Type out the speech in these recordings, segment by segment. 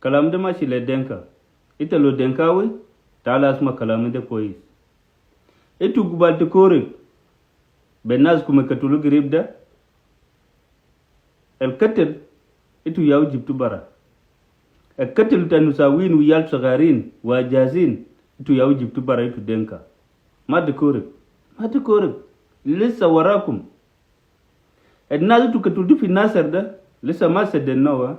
kalam de mashi le denka ita lo denka we tala asma kalam de kois etu gubal te kore benaz kuma katulu gribda el katel etu yaw jibtu bara el katel tanusawin wi yal sagarin wa jazin etu yaw jibtu bara etu denka mad kore lissa warakum الناس تكتلتو في الناصر ده لسه ما سدناها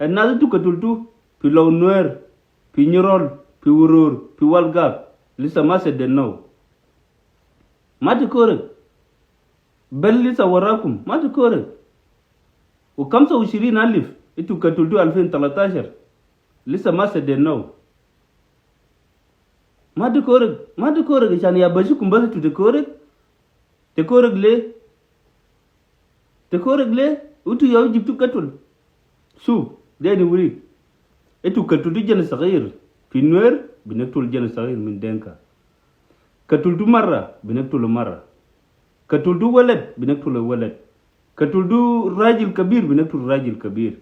الناس تكتلتو في لو نوير في نيرول في ورور في والغاب لسه ما سدناها ما تكورك بل لسه وراكم ما تكورك و25,000 انتو كتلتو 2013 لسه ما سدناها ما تكورك عشان يبشكم بس تكورك ليه ليه utu yaw jibtu katul su deni wuri etu katul du jana sagir fi nuer binaktul jana sagir min denka katul du marra binaktul marra katul du walad binaktul walad katul du rajil kabir binaktul rajil kabir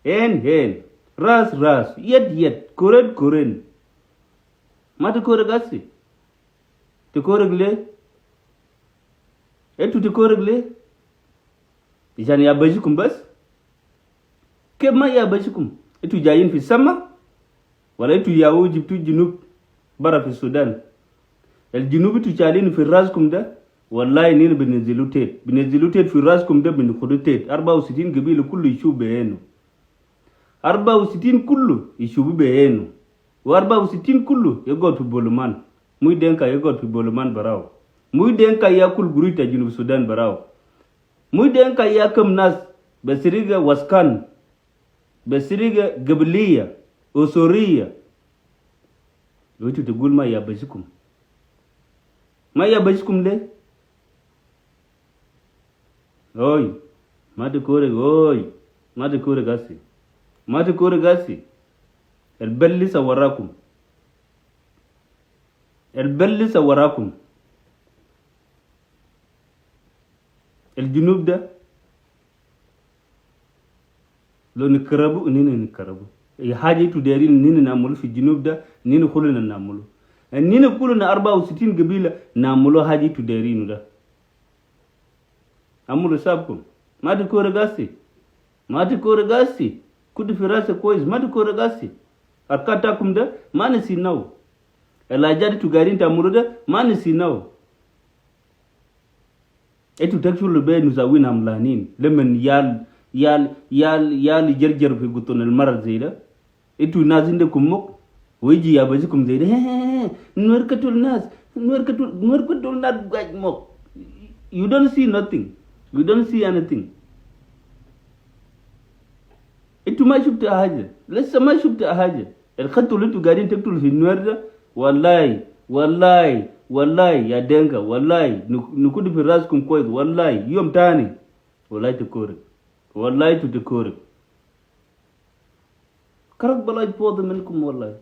hen ras yet koren mata koreg assi te koreg le etu te koreg le يعني يا بجيكم بس كيف ما يا بجيكم انتوا جايين في السماء ولا انتوا ياو جبتوا جنوب برا في السودان الجنوب انتوا شايلين في راسكم ده والله نين بنزلوا تيت في راسكم ده بنخدوا تيت 64 قبيله كله يشوف بعينه 64 كله يشوف بعينه و64 كله يقعد في بولمان مو دينكا يقعد في بولمان براو مو دينكا ياكل غريتا جنوب السودان براو mudenka yakam nas basiriga waskan basiriga gabliya osoriya yotu te gulma ya bajikum ma ya bajikum le oy made kore gasi el belli sawarakum الجنوب ده لو نكربو نكربو حاجة تدارين نين نعملو في الجنوب ده نين كلنا نعملو نين كلنا 64 قبيلة نعملو حاجة تدارين ده عملو سابكم ما تكور غاسي كود في راسه كويس ما تكور غاسي أركاتكم ده ما نسيناو الحاجات تدارين تعملو ده ما نسيناو etu takshulu be nusawin amlanin lemen yal jerjer fi gutonel marar zeida etu nazinde kumok wiji ya bajikum zeida nur katul nas gaj mok you don't see nothing, you don't see anything. Etu ma shubta haja lessa ma shubta haja el khatul etu gadin taktul fi nuerda wallahi ya denga wallahi nukudu fi raskum koyd wallahi yom tani wallahi te kore karak balaj podo menkum wallahi